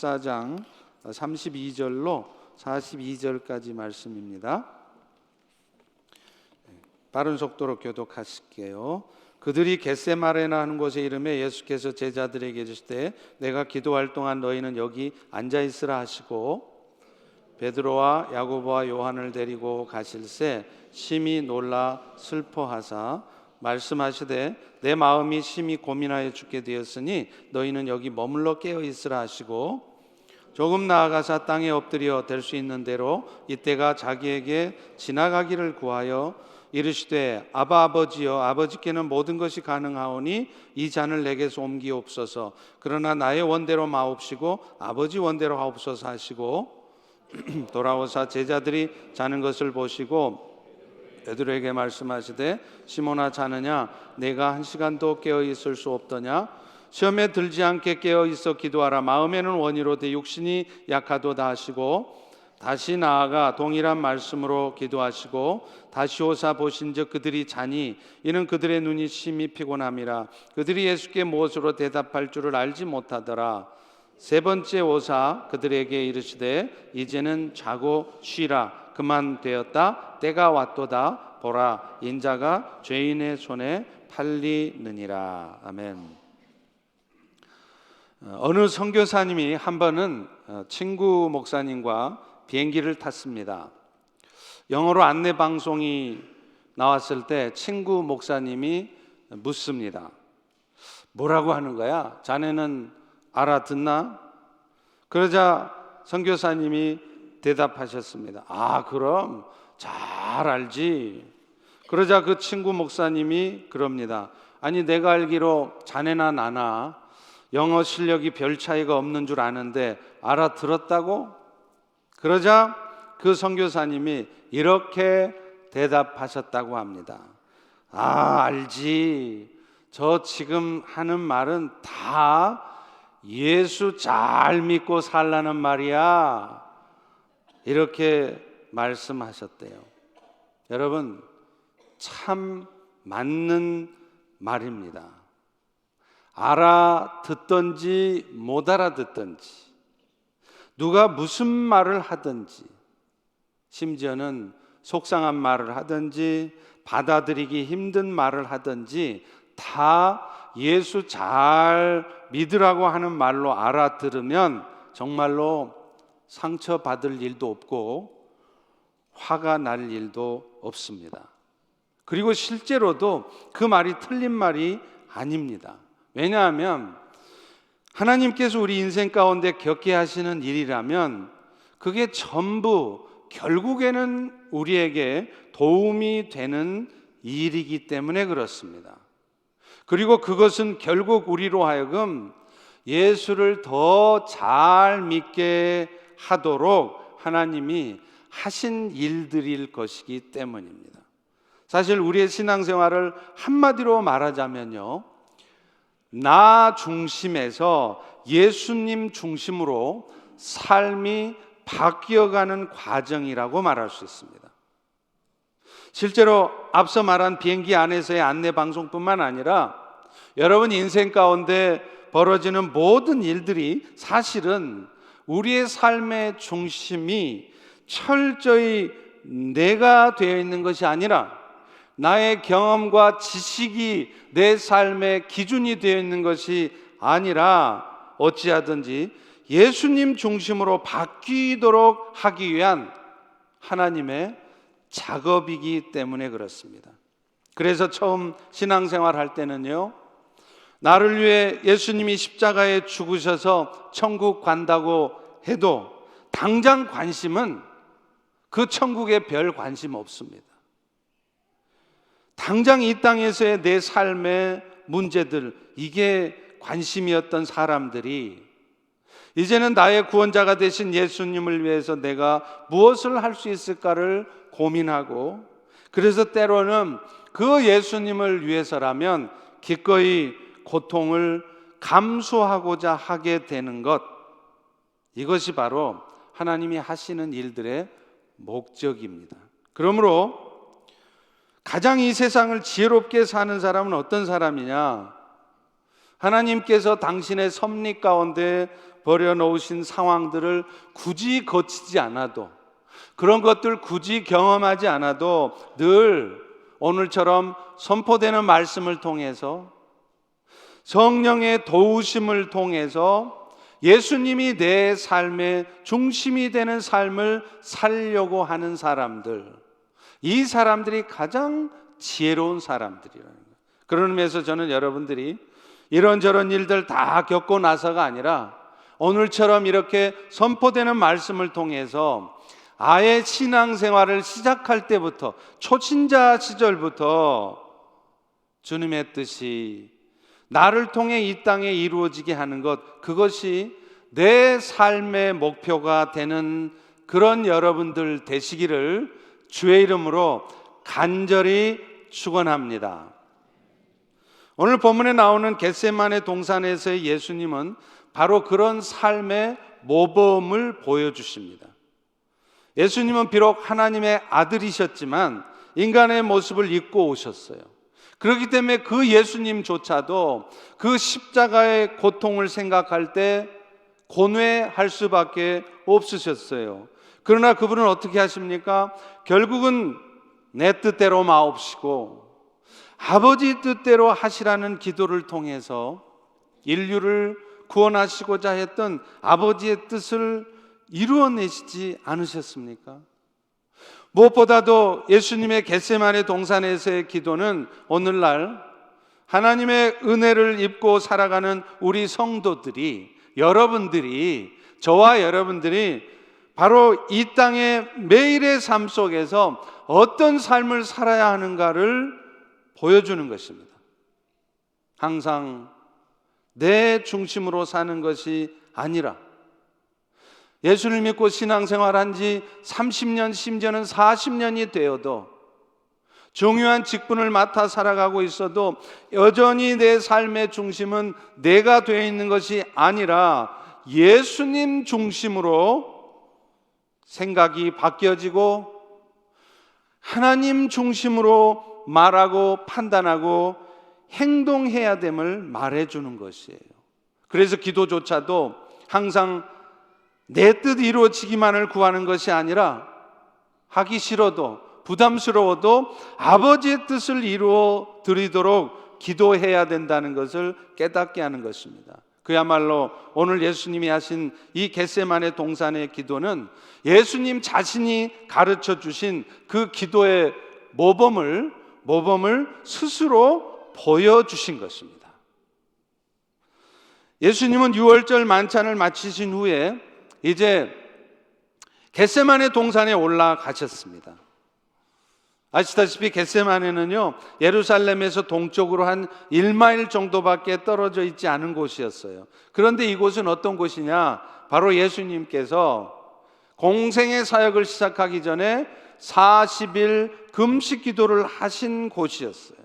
14장 32절로 42절까지 말씀입니다. 빠른 속도로 교독하실게요. 그들이 겟세마네라 하는 곳에 이르매 예수께서 제자들에게 이르시되 내가 기도할 동안 너희는 여기 앉아 있으라 하시고 베드로와 야고보와 요한을 데리고 가실새 심히 놀라 슬퍼하사 말씀하시되 내 마음이 심히 고민하여 죽게 되었으니 너희는 여기 머물러 깨어 있으라 하시고 조금 나아가사 땅에 엎드려 될 수 있는 대로 이때가 자기에게 지나가기를 구하여 이르시되 아버지여 아버지께는 모든 것이 가능하오니 이 잔을 내게서 옮기옵소서. 그러나 나의 원대로 마옵시고 아버지 원대로 하옵소서 하시고 돌아오사 제자들이 자는 것을 보시고 베드로에게 말씀하시되 시몬아 자느냐 내가 1시간도 깨어 있을 수 없더냐 시험에 들지 않게 깨어 있어 기도하라. 마음에는 원이로되 육신이 약하도다 하시고 다시 나아가 동일한 말씀으로 기도하시고 다시 오사 보신즉 그들이 자니 이는 그들의 눈이 심히 피곤함이라. 그들이 예수께 무엇으로 대답할 줄을 알지 못하더라. 세 번째 오사 그들에게 이르시되 이제는 자고 쉬라. 그만 되었다. 때가 왔도다. 보라 인자가 죄인의 손에 팔리느니라. 아멘. 어느 선교사님이 한 번은 친구 목사님과 비행기를 탔습니다. 영어로 안내 방송이 나왔을 때 친구 목사님이 묻습니다. 뭐라고 하는 거야? 자네는 알아듣나? 그러자 선교사님이 대답하셨습니다. 아, 그럼 잘 알지. 그러자 그 친구 목사님이 그럽니다. 아니 내가 알기로 자네나 나나 영어 실력이 별 차이가 없는 줄 아는데 알아들었다고? 그러자 그 선교사님이 이렇게 대답하셨다고 합니다. 아, 알지. 저 지금 하는 말은 다 예수 잘 믿고 살라는 말이야. 이렇게 말씀하셨대요. 여러분, 참 맞는 말입니다. 알아듣든지 못 알아듣든지 누가 무슨 말을 하든지 심지어는 속상한 말을 하든지 받아들이기 힘든 말을 하든지 다 예수 잘 믿으라고 하는 말로 알아들으면 정말로 상처받을 일도 없고 화가 날 일도 없습니다. 그리고 실제로도 그 말이 틀린 말이 아닙니다. 왜냐하면 하나님께서 우리 인생 가운데 겪게 하시는 일이라면 그게 전부 결국에는 우리에게 도움이 되는 일이기 때문에 그렇습니다. 그리고 그것은 결국 우리로 하여금 예수를 더 잘 믿게 하도록 하나님이 하신 일들일 것이기 때문입니다. 사실 우리의 신앙생활을 한마디로 말하자면요, 나 중심에서 예수님 중심으로 삶이 바뀌어가는 과정이라고 말할 수 있습니다. 실제로 앞서 말한 비행기 안에서의 안내 방송뿐만 아니라 여러분 인생 가운데 벌어지는 모든 일들이 사실은 우리의 삶의 중심이 철저히 내가 되어 있는 것이 아니라 나의 경험과 지식이 내 삶의 기준이 되어 있는 것이 아니라 어찌하든지 예수님 중심으로 바뀌도록 하기 위한 하나님의 작업이기 때문에 그렇습니다. 그래서 처음 신앙생활 할 때는요, 나를 위해 예수님이 십자가에 죽으셔서 천국 간다고 해도 당장 관심은 그 천국에 별 관심 없습니다. 당장 이 땅에서의 내 삶의 문제들, 이게 관심이었던 사람들이 이제는 나의 구원자가 되신 예수님을 위해서 내가 무엇을 할 수 있을까를 고민하고, 그래서 때로는 그 예수님을 위해서라면 기꺼이 고통을 감수하고자 하게 되는 것, 이것이 바로 하나님이 하시는 일들의 목적입니다. 그러므로 가장 이 세상을 지혜롭게 사는 사람은 어떤 사람이냐? 하나님께서 당신의 섭리 가운데 버려놓으신 상황들을 굳이 거치지 않아도, 그런 것들 굳이 경험하지 않아도 늘 오늘처럼 선포되는 말씀을 통해서, 성령의 도우심을 통해서 예수님이 내 삶의 중심이 되는 삶을 살려고 하는 사람들, 이 사람들이 가장 지혜로운 사람들이라는 거예요. 그런 의미에서 저는 여러분들이 이런저런 일들 다 겪고 나서가 아니라 오늘처럼 이렇게 선포되는 말씀을 통해서 아예 신앙생활을 시작할 때부터, 초신자 시절부터 주님의 뜻이 나를 통해 이 땅에 이루어지게 하는 것, 그것이 내 삶의 목표가 되는 그런 여러분들 되시기를 주의 이름으로 간절히 축원합니다. 오늘 본문에 나오는 겟세마네 동산에서의 예수님은 바로 그런 삶의 모범을 보여주십니다. 예수님은 비록 하나님의 아들이셨지만 인간의 모습을 입고 오셨어요. 그렇기 때문에 그 예수님조차도 그 십자가의 고통을 생각할 때 고뇌할 수밖에 없으셨어요. 그러나 그분은 어떻게 하십니까? 결국은 내 뜻대로 마옵시고 아버지 뜻대로 하시라는 기도를 통해서 인류를 구원하시고자 했던 아버지의 뜻을 이루어내시지 않으셨습니까? 무엇보다도 예수님의 겟세마네 동산에서의 기도는 오늘날 하나님의 은혜를 입고 살아가는 우리 성도들이, 여러분들이, 저와 여러분들이 바로 이 땅의 매일의 삶 속에서 어떤 삶을 살아야 하는가를 보여주는 것입니다. 항상 내 중심으로 사는 것이 아니라, 예수를 믿고 신앙생활한 지 30년, 심지어는 40년이 되어도, 중요한 직분을 맡아 살아가고 있어도 여전히 내 삶의 중심은 내가 되어 있는 것이 아니라 예수님 중심으로 생각이 바뀌어지고 하나님 중심으로 말하고 판단하고 행동해야 됨을 말해주는 것이에요. 그래서 기도조차도 항상 내 뜻 이루어지기만을 구하는 것이 아니라 하기 싫어도 부담스러워도 아버지의 뜻을 이루어 드리도록 기도해야 된다는 것을 깨닫게 하는 것입니다. 그야말로 오늘 예수님이 하신 이 겟세마네 동산의 기도는 예수님 자신이 가르쳐 주신 그 기도의 모범을 스스로 보여주신 것입니다. 예수님은 유월절 만찬을 마치신 후에 이제 겟세마네 동산에 올라가셨습니다. 아시다시피 겟세마네는요, 예루살렘에서 동쪽으로 한 1마일 정도밖에 떨어져 있지 않은 곳이었어요. 그런데 이곳은 어떤 곳이냐? 바로 예수님께서 공생의 사역을 시작하기 전에 40일 금식 기도를 하신 곳이었어요.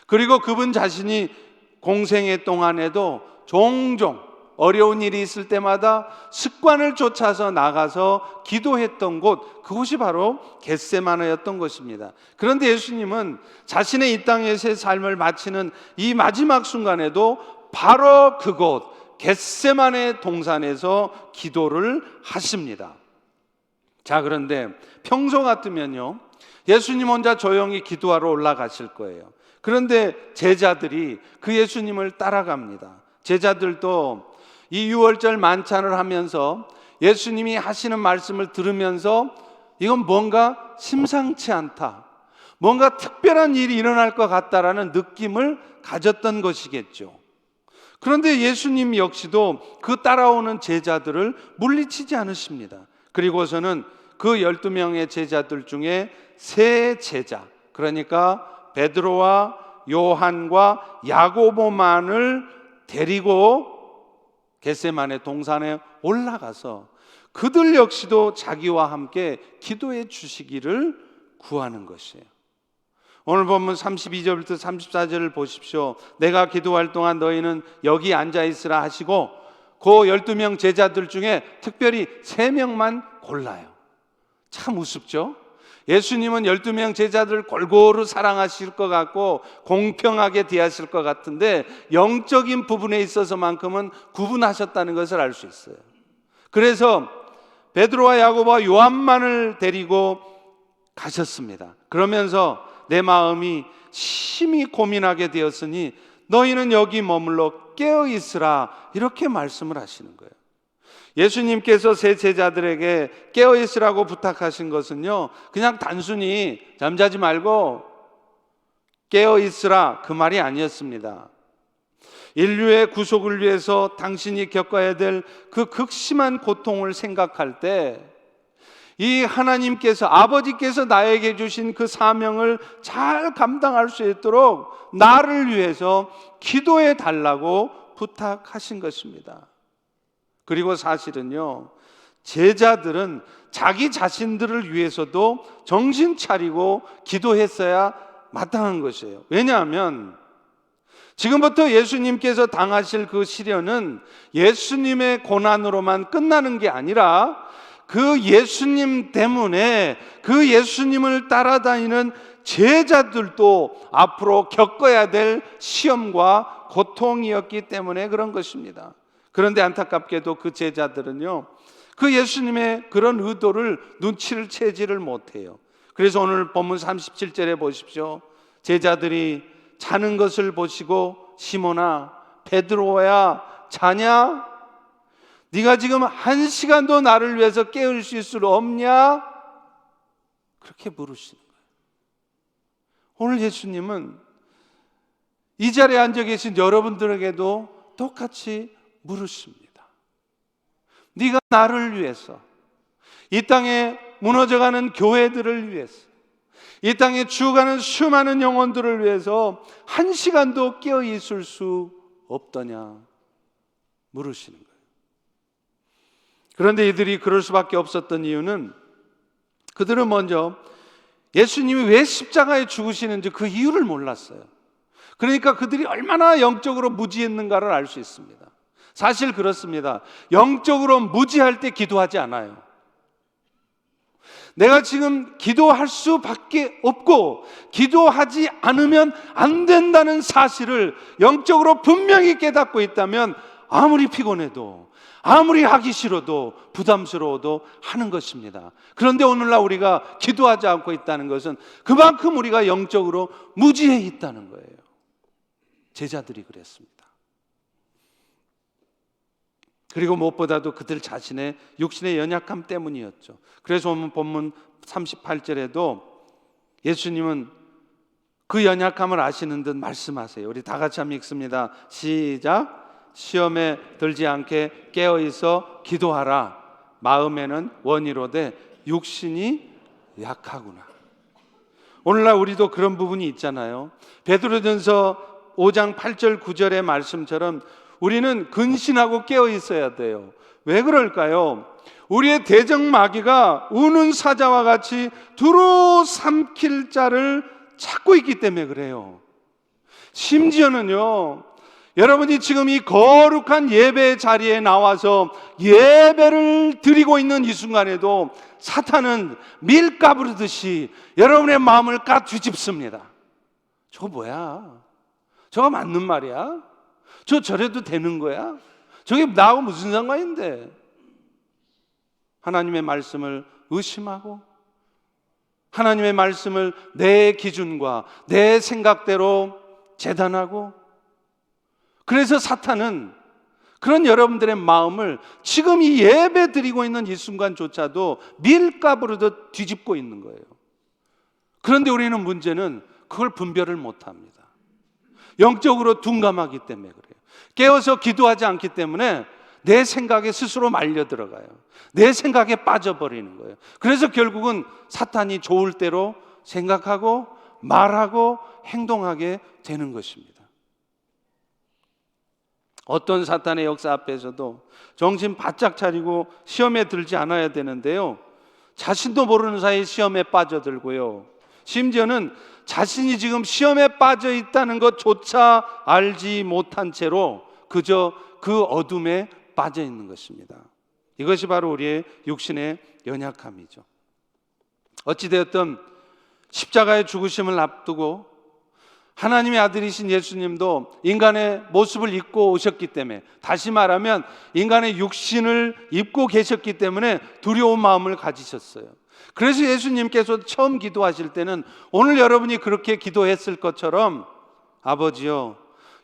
그리고 그분 자신이 공생의 동안에도 종종 어려운 일이 있을 때마다 습관을 쫓아서 나가서 기도했던 곳, 그곳이 바로 겟세마네였던 것입니다. 그런데 예수님은 자신의 이 땅에서의 삶을 마치는 이 마지막 순간에도 바로 그곳 겟세마네 동산에서 기도를 하십니다. 자, 그런데 평소 같으면요, 예수님 혼자 조용히 기도하러 올라가실 거예요. 그런데 제자들이 그 예수님을 따라갑니다. 제자들도 이 유월절 만찬을 하면서 예수님이 하시는 말씀을 들으면서 이건 뭔가 심상치 않다, 뭔가 특별한 일이 일어날 것 같다라는 느낌을 가졌던 것이겠죠. 그런데 예수님 역시도 그 따라오는 제자들을 물리치지 않으십니다. 그리고서는 그 12명의 제자들 중에 세 제자, 그러니까 베드로와 요한과 야고보만을 데리고 겟세마네 동산에 올라가서 그들 역시도 자기와 함께 기도해 주시기를 구하는 것이에요. 오늘 본문 32절부터 34절을 보십시오. 내가 기도할 동안 너희는 여기 앉아있으라 하시고 그 12명 제자들 중에 특별히 3명만 골라요. 참 우습죠? 예수님은 12명 제자들을 골고루 사랑하실 것 같고 공평하게 대하실 것 같은데 영적인 부분에 있어서만큼은 구분하셨다는 것을 알 수 있어요. 그래서 베드로와 야고보와 요한만을 데리고 가셨습니다. 그러면서 내 마음이 심히 고민하게 되었으니 너희는 여기 머물러 깨어 있으라, 이렇게 말씀을 하시는 거예요. 예수님께서 세 제자들에게 깨어 있으라고 부탁하신 것은요, 그냥 단순히 잠자지 말고 깨어 있으라 그 말이 아니었습니다. 인류의 구속을 위해서 당신이 겪어야 될 그 극심한 고통을 생각할 때 이 하나님께서, 아버지께서 나에게 주신 그 사명을 잘 감당할 수 있도록 나를 위해서 기도해 달라고 부탁하신 것입니다. 그리고 사실은요, 제자들은 자기 자신들을 위해서도 정신 차리고 기도했어야 마땅한 것이에요. 왜냐하면 지금부터 예수님께서 당하실 그 시련은 예수님의 고난으로만 끝나는 게 아니라 그 예수님 때문에 그 예수님을 따라다니는 제자들도 앞으로 겪어야 될 시험과 고통이었기 때문에 그런 것입니다. 그런데 안타깝게도 그 제자들은요, 그 예수님의 그런 의도를 눈치를 채지를 못해요. 그래서 오늘 본문 37절에 보십시오. 제자들이 자는 것을 보시고 시몬아, 베드로야, 자냐? 네가 지금 1시간도 나를 위해서 깨울 수 있을 수 없냐? 그렇게 물으시는 거예요. 오늘 예수님은 이 자리에 앉아 계신 여러분들에게도 똑같이 물으십니다. 네가 나를 위해서, 이 땅에 무너져가는 교회들을 위해서, 이 땅에 죽어가는 수많은 영혼들을 위해서 1시간도 깨어 있을 수 없더냐 물으시는 거예요. 그런데 이들이 그럴 수밖에 없었던 이유는, 그들은 먼저 예수님이 왜 십자가에 죽으시는지 그 이유를 몰랐어요. 그러니까 그들이 얼마나 영적으로 무지했는가를 알 수 있습니다. 사실 그렇습니다. 영적으로 무지할 때 기도하지 않아요. 내가 지금 기도할 수밖에 없고 기도하지 않으면 안 된다는 사실을 영적으로 분명히 깨닫고 있다면 아무리 피곤해도, 아무리 하기 싫어도, 부담스러워도 하는 것입니다. 그런데 오늘날 우리가 기도하지 않고 있다는 것은 그만큼 우리가 영적으로 무지해 있다는 거예요. 제자들이 그랬습니다. 그리고 무엇보다도 그들 자신의 육신의 연약함 때문이었죠. 그래서 오늘 본문 38절에도 예수님은 그 연약함을 아시는 듯 말씀하세요. 우리 다 같이 한번 읽습니다. 시작. 시험에 들지 않게 깨어있어 기도하라. 마음에는 원이로되 육신이 약하구나. 오늘날 우리도 그런 부분이 있잖아요. 베드로전서 5장 8절 9절의 말씀처럼 우리는 근신하고 깨어 있어야 돼요. 왜 그럴까요? 우리의 대적마귀가 우는 사자와 같이 두루 삼킬 자를 찾고 있기 때문에 그래요. 심지어는요, 여러분이 지금 이 거룩한 예배 자리에 나와서 예배를 드리고 있는 이 순간에도 사탄은 밀가부르듯이 여러분의 마음을 까뒤집습니다. 저거 뭐야? 저거 맞는 말이야? 저 저래도 되는 거야? 저게 나하고 무슨 상관인데? 하나님의 말씀을 의심하고 하나님의 말씀을 내 기준과 내 생각대로 재단하고, 그래서 사탄은 그런 여러분들의 마음을 지금 이 예배 드리고 있는 이 순간조차도 밀가부르듯 뒤집고 있는 거예요. 그런데 우리는 문제는 그걸 분별을 못합니다. 영적으로 둔감하기 때문에 그래요. 깨어서 기도하지 않기 때문에 내 생각에 스스로 말려 들어가요. 내 생각에 빠져버리는 거예요. 그래서 결국은 사탄이 좋을 대로 생각하고 말하고 행동하게 되는 것입니다. 어떤 사탄의 역사 앞에서도 정신 바짝 차리고 시험에 들지 않아야 되는데요, 자신도 모르는 사이 시험에 빠져들고요, 심지어는 자신이 지금 시험에 빠져 있다는 것조차 알지 못한 채로 그저 그 어둠에 빠져 있는 것입니다. 이것이 바로 우리의 육신의 연약함이죠. 어찌되었든 십자가의 죽으심을 앞두고 하나님의 아들이신 예수님도 인간의 모습을 입고 오셨기 때문에, 다시 말하면 인간의 육신을 입고 계셨기 때문에 두려운 마음을 가지셨어요. 그래서 예수님께서 처음 기도하실 때는 오늘 여러분이 그렇게 기도했을 것처럼, 아버지요,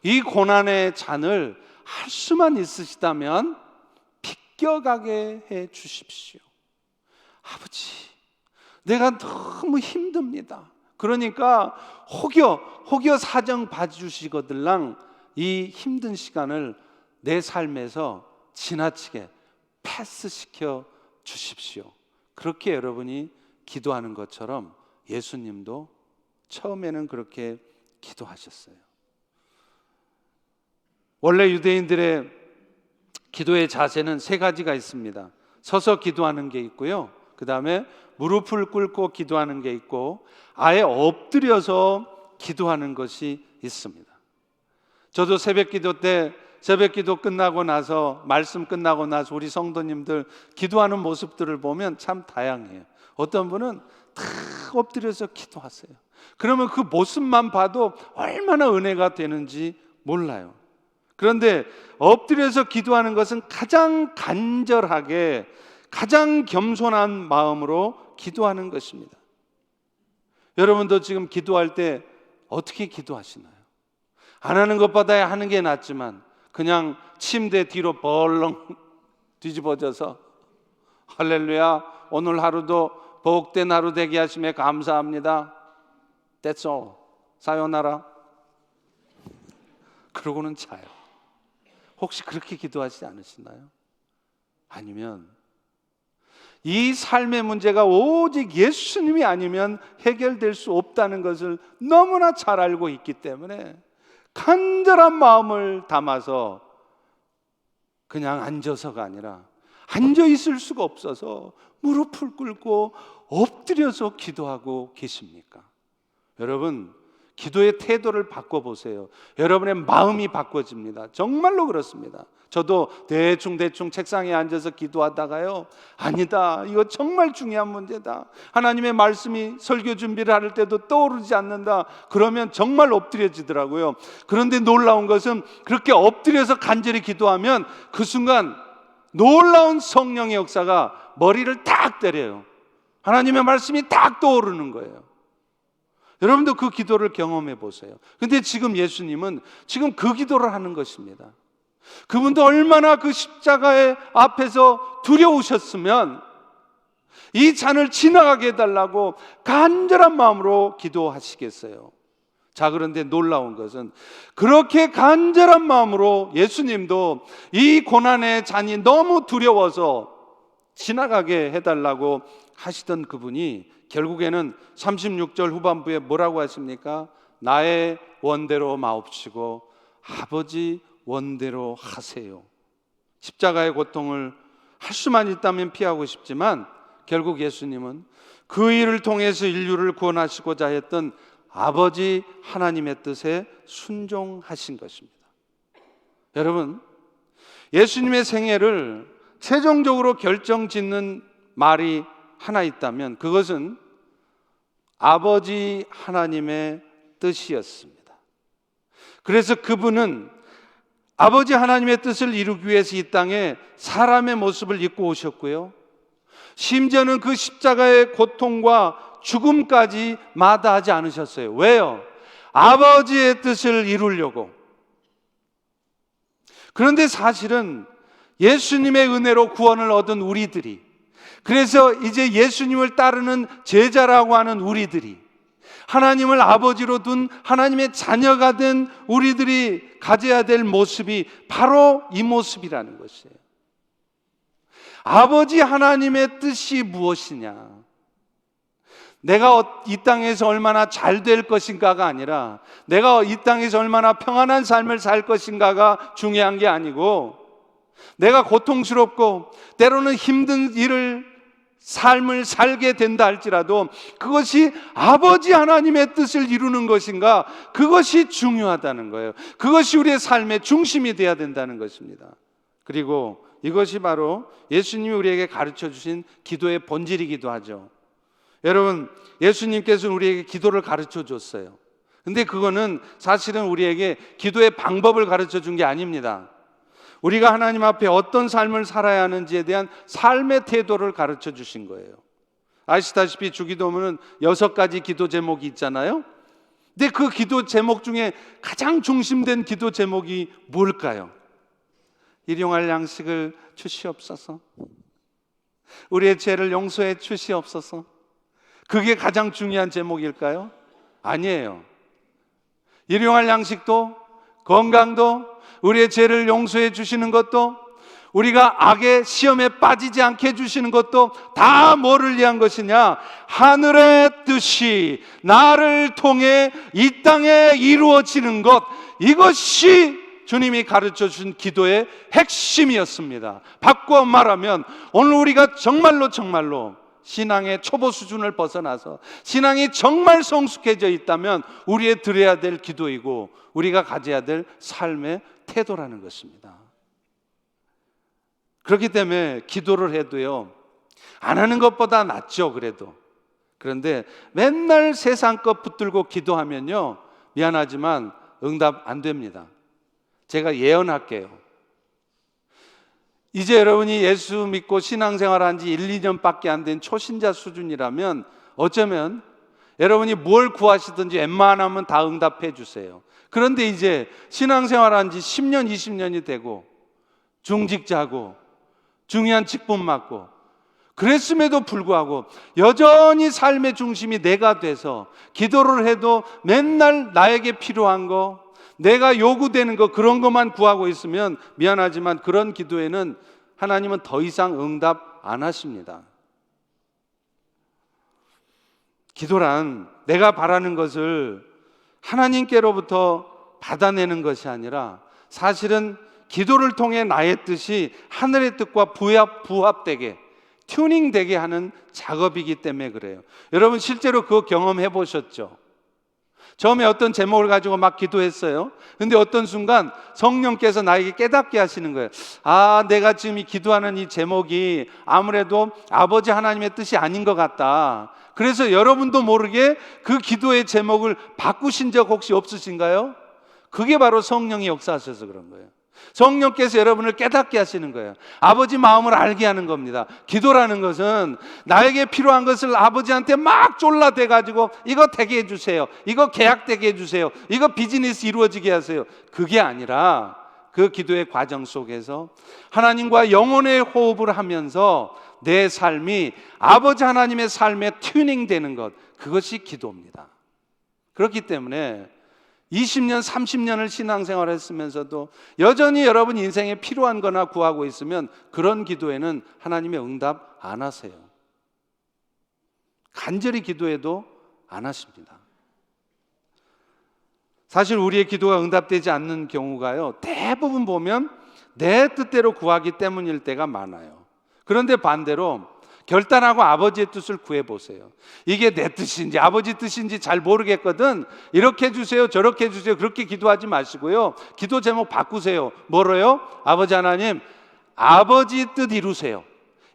이 고난의 잔을 할 수만 있으시다면 비껴가게 해 주십시오. 아버지, 내가 너무 힘듭니다. 그러니까 혹여 사정 봐주시거들랑 이 힘든 시간을 내 삶에서 지나치게 패스시켜 주십시오. 그렇게 여러분이 기도하는 것처럼 예수님도 처음에는 그렇게 기도하셨어요. 원래 유대인들의 기도의 자세는 세 가지가 있습니다. 서서 기도하는 게 있고요, 그 다음에 무릎을 꿇고 기도하는 게 있고, 아예 엎드려서 기도하는 것이 있습니다. 저도 새벽기도 때, 새벽기도 끝나고 나서, 말씀 끝나고 나서 우리 성도님들 기도하는 모습들을 보면 참 다양해요. 어떤 분은 다 엎드려서 기도하세요. 그러면 그 모습만 봐도 얼마나 은혜가 되는지 몰라요. 그런데 엎드려서 기도하는 것은 가장 간절하게, 가장 겸손한 마음으로 기도하는 것입니다. 여러분도 지금 기도할 때 어떻게 기도하시나요? 안 하는 것보다 하는 게 낫지만 그냥 침대 뒤로 벌렁 뒤집어져서 할렐루야, 오늘 하루도 복된 하루 되게 하심에 감사합니다, That's all, 사요나라, 그러고는 자요. 혹시 그렇게 기도하시지 않으시나요? 아니면 이 삶의 문제가 오직 예수님이 아니면 해결될 수 없다는 것을 너무나 잘 알고 있기 때문에 간절한 마음을 담아서 그냥 앉아서가 아니라 앉아 있을 수가 없어서 무릎을 꿇고 엎드려서 기도하고 계십니까? 여러분, 기도의 태도를 바꿔보세요. 여러분의 마음이 바꿔집니다. 정말로 그렇습니다. 저도 대충 책상에 앉아서 기도하다가요, 아니다, 이거 정말 중요한 문제다, 하나님의 말씀이 설교 준비를 할 때도 떠오르지 않는다, 그러면 정말 엎드려지더라고요. 그런데 놀라운 것은 그렇게 엎드려서 간절히 기도하면 그 순간 놀라운 성령의 역사가 머리를 딱 때려요. 하나님의 말씀이 딱 떠오르는 거예요. 여러분도 그 기도를 경험해 보세요. 근데 지금 예수님은 지금 그 기도를 하는 것입니다. 그분도 얼마나 그 십자가의 앞에서 두려우셨으면 이 잔을 지나가게 해달라고 간절한 마음으로 기도하시겠어요. 자, 그런데 놀라운 것은 그렇게 간절한 마음으로 예수님도 이 고난의 잔이 너무 두려워서 지나가게 해달라고 하시던 그분이 결국에는 36절 후반부에 뭐라고 하십니까? 나의 원대로 마옵시고 아버지 원대로 하세요. 십자가의 고통을 할 수만 있다면 피하고 싶지만 결국 예수님은 그 일을 통해서 인류를 구원하시고자 했던 아버지 하나님의 뜻에 순종하신 것입니다. 여러분, 예수님의 생애를 최종적으로 결정짓는 말이 하나 있다면 그것은 아버지 하나님의 뜻이었습니다. 그래서 그분은 아버지 하나님의 뜻을 이루기 위해서 이 땅에 사람의 모습을 입고 오셨고요, 심지어는 그 십자가의 고통과 죽음까지 마다하지 않으셨어요. 왜요? 아버지의 뜻을 이루려고. 그런데 사실은 예수님의 은혜로 구원을 얻은 우리들이, 그래서 이제 예수님을 따르는 제자라고 하는 우리들이, 하나님을 아버지로 둔 하나님의 자녀가 된 우리들이 가져야 될 모습이 바로 이 모습이라는 것이에요. 아버지 하나님의 뜻이 무엇이냐, 내가 이 땅에서 얼마나 잘 될 것인가가 아니라 내가 이 땅에서 얼마나 평안한 삶을 살 것인가가 중요한 게 아니고, 내가 고통스럽고 때로는 힘든 삶을 살게 된다 할지라도 그것이 아버지 하나님의 뜻을 이루는 것인가, 그것이 중요하다는 거예요. 그것이 우리의 삶의 중심이 되어야 된다는 것입니다. 그리고 이것이 바로 예수님이 우리에게 가르쳐 주신 기도의 본질이기도 하죠. 여러분, 예수님께서는 우리에게 기도를 가르쳐 줬어요. 근데 그거는 사실은 우리에게 기도의 방법을 가르쳐 준 게 아닙니다. 우리가 하나님 앞에 어떤 삶을 살아야 하는지에 대한 삶의 태도를 가르쳐 주신 거예요. 아시다시피 주기도문은 6가지 기도 제목이 있잖아요. 근데 그 기도 제목 중에 가장 중심된 기도 제목이 뭘까요? 일용할 양식을 주시옵소서. 우리의 죄를 용서해 주시옵소서. 그게 가장 중요한 제목일까요? 아니에요. 일용할 양식도, 건강도, 우리의 죄를 용서해 주시는 것도, 우리가 악의 시험에 빠지지 않게 해주시는 것도 다 뭐를 위한 것이냐? 하늘의 뜻이 나를 통해 이 땅에 이루어지는 것, 이것이 주님이 가르쳐 준 기도의 핵심이었습니다. 바꿔 말하면 오늘 우리가 정말로 신앙의 초보 수준을 벗어나서 신앙이 정말 성숙해져 있다면 우리의 드려야 될 기도이고 우리가 가져야 될 삶의 태도라는 것입니다. 그렇기 때문에 기도를 해도요, 안 하는 것보다 낫죠. 그런데 맨날 세상 것 붙들고 기도하면요, 미안하지만 응답 안 됩니다. 제가 예언할게요. 이제 여러분이 예수 믿고 신앙생활 한 지 1, 2년밖에 안 된 초신자 수준이라면 어쩌면 여러분이 뭘 구하시든지 웬만하면 다 응답해 주세요. 그런데 이제 신앙생활 한 지 10년, 20년이 되고 중직자고 중요한 직분 맡고 그랬음에도 불구하고 여전히 삶의 중심이 내가 돼서 기도를 해도 맨날 나에게 필요한 거, 내가 요구되는 거, 그런 것만 구하고 있으면 미안하지만 그런 기도에는 하나님은 더 이상 응답 안 하십니다. 기도란 내가 바라는 것을 하나님께로부터 받아내는 것이 아니라 사실은 기도를 통해 나의 뜻이 하늘의 뜻과 부합되게, 튜닝되게 하는 작업이기 때문에 그래요. 여러분 실제로 그거 경험해 보셨죠? 처음에 어떤 제목을 가지고 막 기도했어요. 근데 어떤 순간 성령께서 나에게 깨닫게 하시는 거예요. 아, 내가 지금 이 기도하는 이 제목이 아무래도 아버지 하나님의 뜻이 아닌 것 같다. 그래서 여러분도 모르게 그 기도의 제목을 바꾸신 적 혹시 없으신가요? 그게 바로 성령이 역사하셔서 그런 거예요. 성령께서 여러분을 깨닫게 하시는 거예요. 아버지 마음을 알게 하는 겁니다. 기도라는 것은 나에게 필요한 것을 아버지한테 막 졸라대가지고 이거 되게 해주세요, 이거 계약되게 해주세요, 이거 비즈니스 이루어지게 하세요, 그게 아니라 그 기도의 과정 속에서 하나님과 영혼의 호흡을 하면서 내 삶이 아버지 하나님의 삶에 튜닝되는 것, 그것이 기도입니다. 그렇기 때문에 20년, 30년을 신앙생활을 했으면서도 여전히 여러분 인생에 필요한 거나 구하고 있으면 그런 기도에는 하나님의 응답 안 하세요. 간절히 기도해도 안 하십니다. 사실 우리의 기도가 응답되지 않는 경우가요, 대부분 보면 내 뜻대로 구하기 때문일 때가 많아요. 그런데 반대로 결단하고 아버지의 뜻을 구해보세요. 이게 내 뜻인지 아버지 뜻인지 잘 모르겠거든, 이렇게 해주세요, 저렇게 해주세요, 그렇게 기도하지 마시고요, 기도 제목 바꾸세요. 뭐로요? 아버지 하나님, 아버지 뜻 이루세요.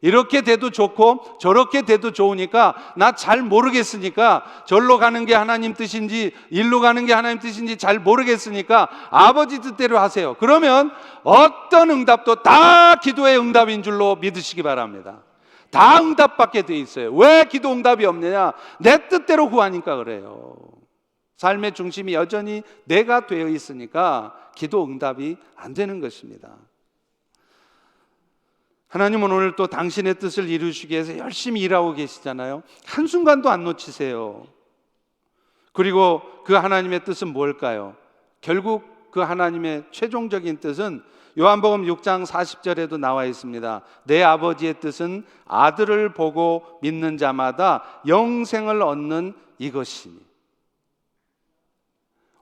이렇게 돼도 좋고 저렇게 돼도 좋으니까 나 잘 모르겠으니까, 절로 가는 게 하나님 뜻인지 일로 가는 게 하나님 뜻인지 잘 모르겠으니까 아버지 뜻대로 하세요. 그러면 어떤 응답도 다 기도의 응답인 줄로 믿으시기 바랍니다. 다 응답받게 돼 있어요. 왜 기도 응답이 없느냐? 내 뜻대로 구하니까 그래요. 삶의 중심이 여전히 내가 되어 있으니까 기도 응답이 안 되는 것입니다. 하나님은 오늘 또 당신의 뜻을 이루시기 위해서 열심히 일하고 계시잖아요. 한순간도 안 놓치세요. 그리고 그 하나님의 뜻은 뭘까요? 결국 그 하나님의 최종적인 뜻은 요한복음 6장 40절에도 나와 있습니다. 내 아버지의 뜻은 아들을 보고 믿는 자마다 영생을 얻는 이것이니.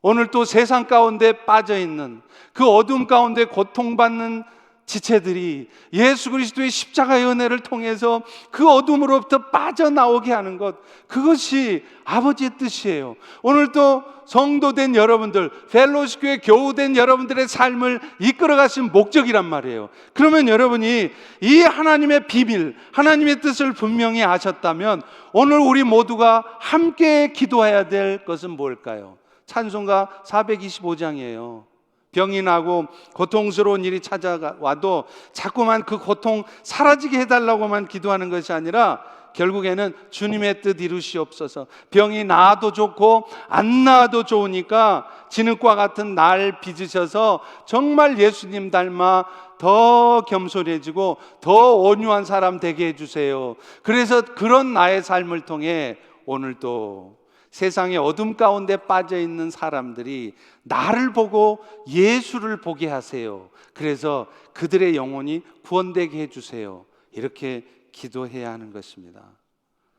오늘 또 세상 가운데 빠져있는, 그 어둠 가운데 고통받는 지체들이 예수 그리스도의 십자가의 은혜를 통해서 그 어둠으로부터 빠져나오게 하는 것, 그것이 아버지의 뜻이에요. 오늘도 성도된 여러분들, 펠로십 교회 교우된 여러분들의 삶을 이끌어가신 목적이란 말이에요. 그러면 여러분이 이 하나님의 비밀, 하나님의 뜻을 분명히 아셨다면 오늘 우리 모두가 함께 기도해야 될 것은 뭘까요? 찬송가 425장이에요. 병이 나고 고통스러운 일이 찾아와도 자꾸만 그 고통 사라지게 해달라고만 기도하는 것이 아니라 결국에는 주님의 뜻 이루시옵소서. 병이 나아도 좋고 안 나아도 좋으니까 진흙과 같은 날 빚으셔서 정말 예수님 닮아 더 겸손해지고 더 온유한 사람 되게 해주세요. 그래서 그런 나의 삶을 통해 오늘도 세상의 어둠 가운데 빠져 있는 사람들이 나를 보고 예수를 보게 하세요. 그래서 그들의 영혼이 구원되게 해주세요. 이렇게 기도해야 하는 것입니다.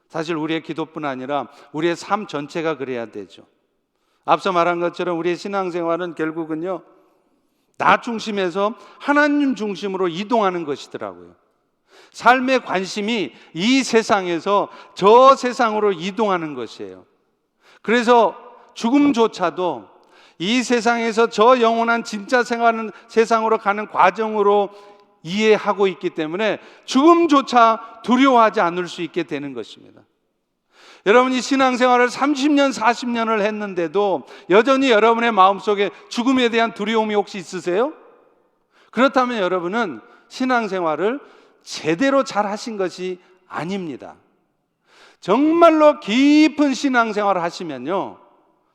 사실 우리의 기도뿐 아니라 우리의 삶 전체가 그래야 되죠. 앞서 말한 것처럼 우리의 신앙생활은 결국은요, 나 중심에서 하나님 중심으로 이동하는 것이더라고요. 삶의 관심이 이 세상에서 저 세상으로 이동하는 것이에요. 그래서 죽음조차도 이 세상에서 저 영원한 진짜 생활은 세상으로 가는 과정으로 이해하고 있기 때문에 죽음조차 두려워하지 않을 수 있게 되는 것입니다. 여러분이 신앙생활을 30년, 40년을 했는데도 여전히 여러분의 마음속에 죽음에 대한 두려움이 혹시 있으세요? 그렇다면 여러분은 신앙생활을 제대로 잘 하신 것이 아닙니다. 정말로 깊은 신앙생활을 하시면요,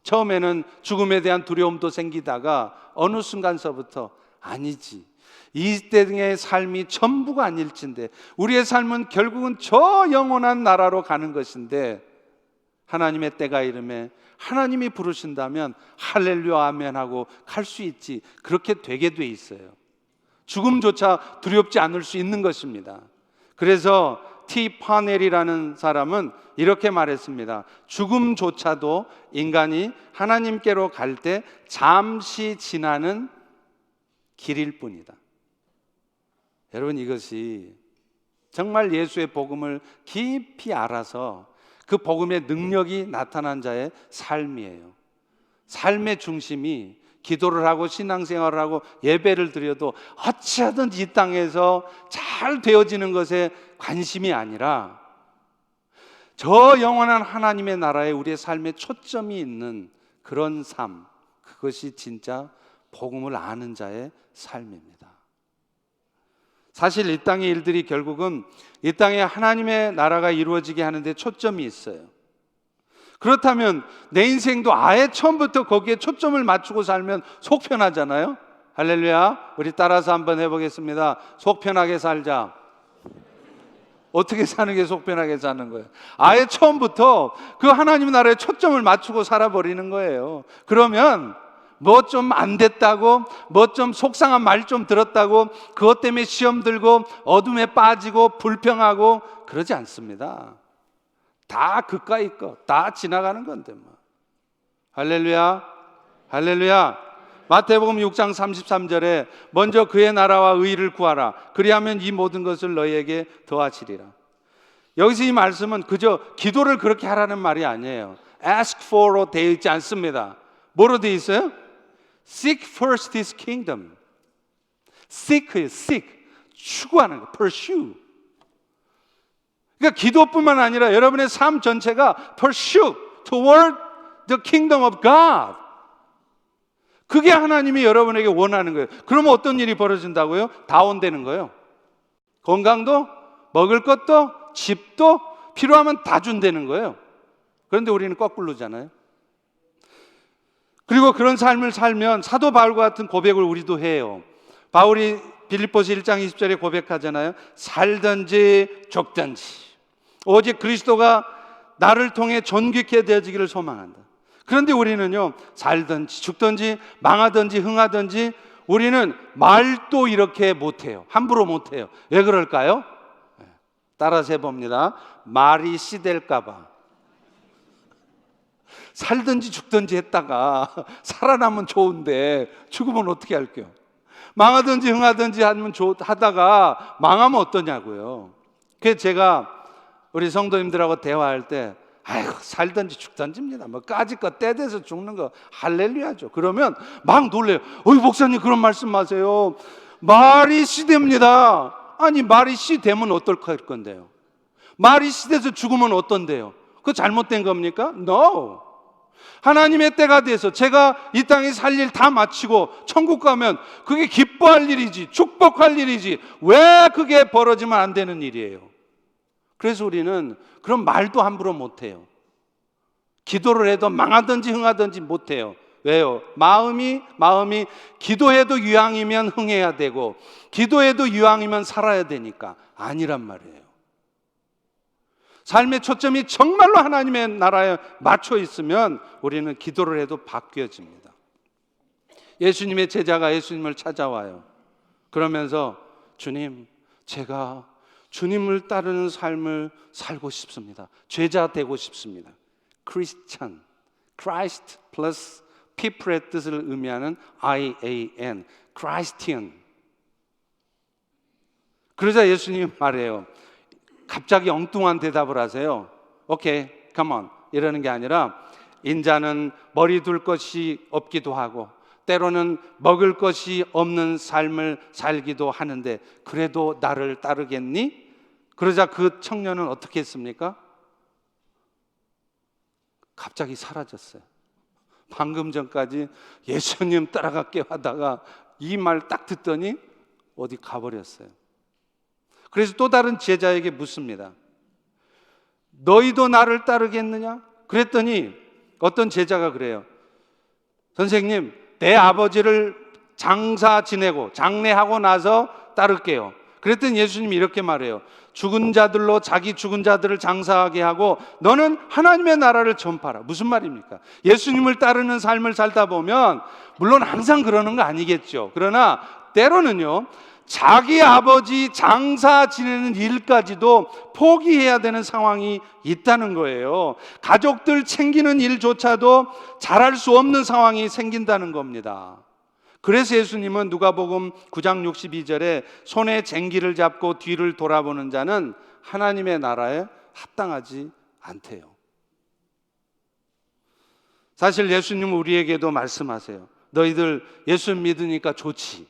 처음에는 죽음에 대한 두려움도 생기다가 어느 순간서부터 아니지, 이때의 삶이 전부가 아닐진데, 우리의 삶은 결국은 저 영원한 나라로 가는 것인데 하나님의 때가 이름에 하나님이 부르신다면 할렐루야 아멘 하고 갈 수 있지, 그렇게 되게 돼 있어요. 죽음조차 두렵지 않을 수 있는 것입니다. 그래서 티 파넬이라는 사람은 이렇게 말했습니다. 죽음조차도 인간이 하나님께로 갈 때 잠시 지나는 길일 뿐이다. 여러분, 이것이 정말 예수의 복음을 깊이 알아서 그 복음의 능력이 나타난 자의 삶이에요. 삶의 중심이 기도를 하고 신앙생활을 하고 예배를 드려도 어찌하든 이 땅에서 잘 되어지는 것에 관심이 아니라 저 영원한 하나님의 나라에 우리의 삶에 초점이 있는 그런 삶, 그것이 진짜 복음을 아는 자의 삶입니다. 사실 이 땅의 일들이 결국은 이 땅에 하나님의 나라가 이루어지게 하는데 초점이 있어요. 그렇다면 내 인생도 아예 처음부터 거기에 초점을 맞추고 살면 속 편하잖아요. 할렐루야. 우리 따라서 한번 해보겠습니다. 속 편하게 살자. 어떻게 사는 게 속 편하게 사는 거예요? 아예 처음부터 그 하나님 나라에 초점을 맞추고 살아버리는 거예요. 그러면 뭐 좀 안 됐다고, 뭐 좀 속상한 말 좀 들었다고 그것 때문에 시험 들고 어둠에 빠지고 불평하고 그러지 않습니다. 다 그까이 거, 다 지나가는 건데 뭐. 할렐루야, 할렐루야. 마태복음 6장 33절에 먼저 그의 나라와 의를 구하라. 그리하면 이 모든 것을 너희에게 더하시리라. 여기서 이 말씀은 그저 기도를 그렇게 하라는 말이 아니에요. Ask for로 되어 있지 않습니다. 뭐로 되어 있어요? Seek first his kingdom. Seek, 추구하는 거, pursue. 그러니까 기도뿐만 아니라 여러분의 삶 전체가 pursue toward the kingdom of God. 그게 하나님이 여러분에게 원하는 거예요. 그러면 어떤 일이 벌어진다고요? 다운되는 거예요. 건강도, 먹을 것도, 집도 필요하면 다 준다는 거예요. 그런데 우리는 거꾸로잖아요. 그리고 그런 삶을 살면 사도 바울과 같은 고백을 우리도 해요. 바울이 빌립보서 1장 20절에 고백하잖아요. 살든지 죽든지 오직 그리스도가 나를 통해 존귀케 되어지기를 소망한다. 그런데 우리는요, 살든지 죽든지 망하든지 흥하든지 우리는 말도 이렇게 못해요. 함부로 못해요. 왜 그럴까요? 따라서 해봅니다. 말이 씨될까 봐. 살든지 죽든지 했다가 살아남으면 좋은데 죽으면 어떻게 할게요? 망하든지 흥하든지 하다가 망하면 어떠냐고요. 그래서 제가 우리 성도님들하고 대화할 때 아이고 살든지 죽든지입니다. 뭐 까짓 때 돼서 죽는 거 할렐루야죠. 그러면 막 놀래요. 어이 목사님 그런 말씀하세요. 말이 씨됩니다. 아니 말이 씨되면 어떨까 할 건데요. 말이 씨돼서 죽으면 어떤데요? 그거 잘못된 겁니까? No. 하나님의 때가 돼서 제가 이 땅에 살 일 다 마치고 천국 가면 그게 기뻐할 일이지, 축복할 일이지, 왜 그게 벌어지면 안 되는 일이에요? 그래서 우리는 그런 말도 함부로 못해요. 기도를 해도 망하든지 흥하든지 못해요. 왜요? 마음이 기도해도 유황이면 흥해야 되고 기도해도 유황이면 살아야 되니까 아니란 말이에요. 삶의 초점이 정말로 하나님의 나라에 맞춰 있으면 우리는 기도를 해도 바뀌어집니다. 예수님의 제자가 예수님을 찾아와요. 그러면서 주님, 제가 주님을 따르는 삶을 살고 싶습니다. 제자 되고 싶습니다. 크리스찬, Christ plus people의 뜻을 의미하는 IAN, Christian. 그러자 예수님이 말해요. 갑자기 엉뚱한 대답을 하세요. 오케이, come on. 이러는 게 아니라 인자는 머리 둘 것이 없기도 하고 때로는 먹을 것이 없는 삶을 살기도 하는데 그래도 나를 따르겠니? 그러자 그 청년은 어떻게 했습니까? 갑자기 사라졌어요. 방금 전까지 예수님 따라갈게 하다가 이 말 딱 듣더니 어디 가버렸어요. 그래서 또 다른 제자에게 묻습니다. 너희도 나를 따르겠느냐? 그랬더니 어떤 제자가 그래요. 선생님, 내 아버지를 장사 지내고 장례하고 나서 따를게요. 그랬더니 예수님이 이렇게 말해요. 죽은 자들로 자기 죽은 자들을 장사하게 하고 너는 하나님의 나라를 전파하라. 무슨 말입니까? 예수님을 따르는 삶을 살다 보면 물론 항상 그러는 거 아니겠죠. 그러나 때로는요, 자기 아버지 장사 지내는 일까지도 포기해야 되는 상황이 있다는 거예요. 가족들 챙기는 일조차도 잘할 수 없는 상황이 생긴다는 겁니다. 그래서 예수님은 누가복음 9장 62절에 손에 쟁기를 잡고 뒤를 돌아보는 자는 하나님의 나라에 합당하지 않대요. 사실 예수님은 우리에게도 말씀하세요. 너희들 예수 믿으니까 좋지.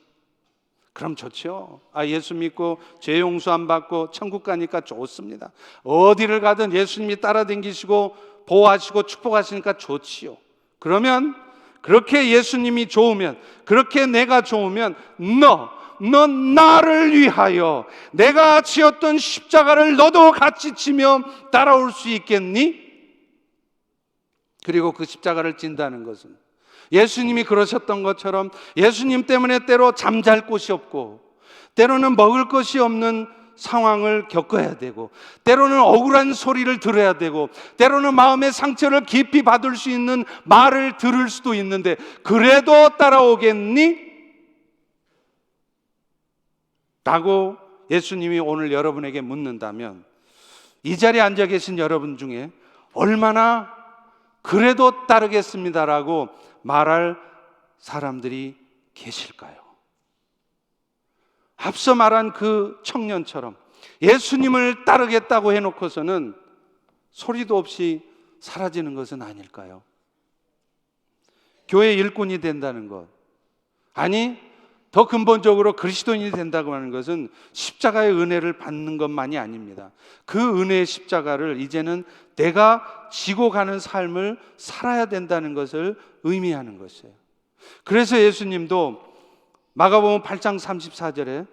그럼 좋죠. 예수 믿고 죄 용서 안 받고 천국 가니까 좋습니다. 어디를 가든 예수님이 따라다니시고 보호하시고 축복하시니까 좋지요. 그러면 그렇게 예수님이 좋으면, 그렇게 내가 좋으면 넌 나를 위하여 내가 지었던 십자가를 너도 같이 지며 따라올 수 있겠니? 그리고 그 십자가를 진다는 것은 예수님이 그러셨던 것처럼 예수님 때문에 때로 잠잘 곳이 없고 때로는 먹을 것이 없는 상황을 겪어야 되고 때로는 억울한 소리를 들어야 되고 때로는 마음의 상처를 깊이 받을 수 있는 말을 들을 수도 있는데 그래도 따라오겠니? 라고 예수님이 오늘 여러분에게 묻는다면 이 자리에 앉아 계신 여러분 중에 얼마나 그래도 따르겠습니다라고 말할 사람들이 계실까요? 앞서 말한 그 청년처럼 예수님을 따르겠다고 해놓고서는 소리도 없이 사라지는 것은 아닐까요? 교회 일꾼이 된다는 것, 아니 더 근본적으로 그리스도인이 된다고 하는 것은 십자가의 은혜를 받는 것만이 아닙니다. 그 은혜의 십자가를 이제는 내가 지고 가는 삶을 살아야 된다는 것을 의미하는 것이에요. 그래서 예수님도 마가복음 8장 34절에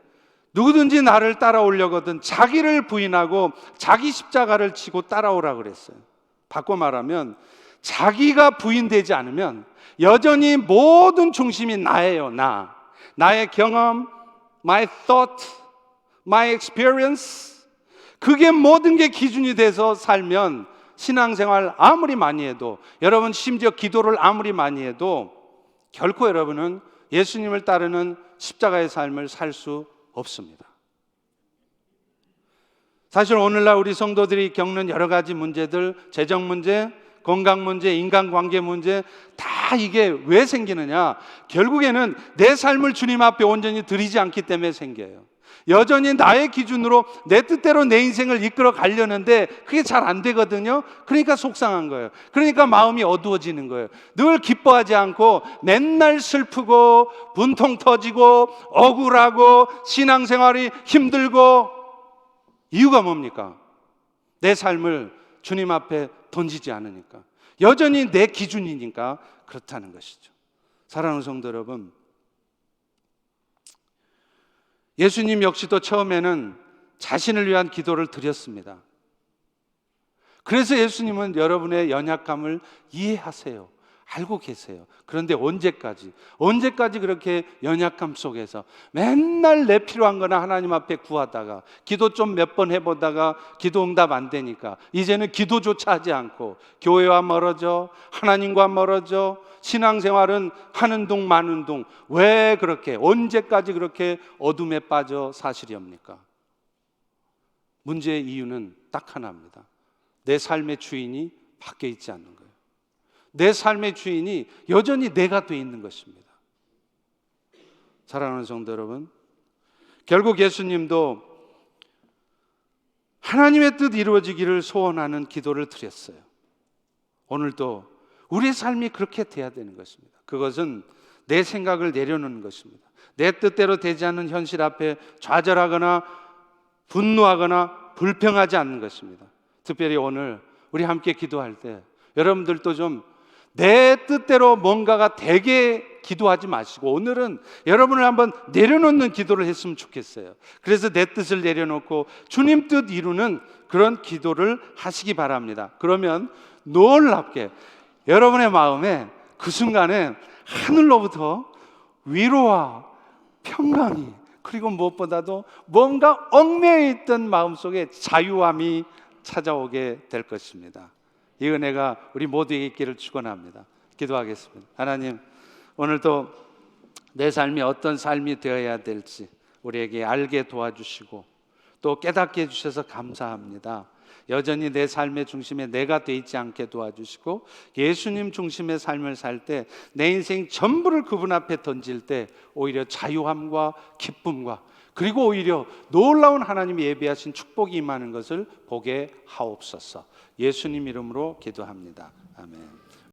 누구든지 나를 따라오려거든 자기를 부인하고 자기 십자가를 지고 따라오라 그랬어요. 바꿔 말하면 자기가 부인되지 않으면 여전히 모든 중심이 나예요. 나의 경험, my thought, my experience, 그게 모든 게 기준이 돼서 살면 신앙생활 아무리 많이 해도, 여러분 심지어 기도를 아무리 많이 해도 결코 여러분은 예수님을 따르는 십자가의 삶을 살 수 없습니다. 사실 오늘날 우리 성도들이 겪는 여러 가지 문제들, 재정 문제, 건강 문제, 인간관계 문제 다 다 이게 왜 생기느냐? 결국에는 내 삶을 주님 앞에 온전히 드리지 않기 때문에 생겨요. 여전히 나의 기준으로 내 뜻대로 내 인생을 이끌어 가려는데 그게 잘 안 되거든요. 그러니까 속상한 거예요. 그러니까 마음이 어두워지는 거예요. 늘 기뻐하지 않고 맨날 슬프고 분통 터지고 억울하고 신앙생활이 힘들고, 이유가 뭡니까? 내 삶을 주님 앞에 던지지 않으니까, 여전히 내 기준이니까 그렇다는 것이죠. 사랑하는 성도 여러분, 예수님 역시도 처음에는 자신을 위한 기도를 드렸습니다. 그래서 예수님은 여러분의 연약함을 이해하세요. 알고 계세요. 그런데 언제까지 그렇게 연약함 속에서 맨날 내 필요한 거나 하나님 앞에 구하다가 기도 좀 몇 번 해보다가 기도 응답 안 되니까 이제는 기도조차 하지 않고 교회와 멀어져, 하나님과 멀어져, 신앙생활은 하는 둥 마는 둥. 왜 그렇게, 언제까지 그렇게 어둠에 빠져 사시렵니까? 문제의 이유는 딱 하나입니다. 내 삶의 주인이 밖에 있지 않는 거예요. 내 삶의 주인이 여전히 내가 돼 있는 것입니다. 사랑하는 성도 여러분, 결국 예수님도 하나님의 뜻 이루어지기를 소원하는 기도를 드렸어요. 오늘도 우리의 삶이 그렇게 돼야 되는 것입니다. 그것은 내 생각을 내려놓는 것입니다. 내 뜻대로 되지 않는 현실 앞에 좌절하거나 분노하거나 불평하지 않는 것입니다. 특별히 오늘 우리 함께 기도할 때 여러분들도 좀 내 뜻대로 뭔가가 되게 기도하지 마시고 오늘은 여러분을 한번 내려놓는 기도를 했으면 좋겠어요. 그래서 내 뜻을 내려놓고 주님 뜻 이루는 그런 기도를 하시기 바랍니다. 그러면 놀랍게 여러분의 마음에 그 순간에 하늘로부터 위로와 평강이, 그리고 무엇보다도 뭔가 얽매여 있던 마음속에 자유함이 찾아오게 될 것입니다. 이 은혜가 우리 모두에게 있기를 축원합니다. 기도하겠습니다. 하나님, 오늘도 내 삶이 어떤 삶이 되어야 될지 우리에게 알게 도와주시고 또 깨닫게 해주셔서 감사합니다. 여전히 내 삶의 중심에 내가 돼 있지 않게 도와주시고 예수님 중심의 삶을 살 때 내 인생 전부를 그분 앞에 던질 때 오히려 자유함과 기쁨과 그리고 오히려 놀라운 하나님이 예비하신 축복이 임하는 것을 보게 하옵소서. 예수님 이름으로 기도합니다. 아멘.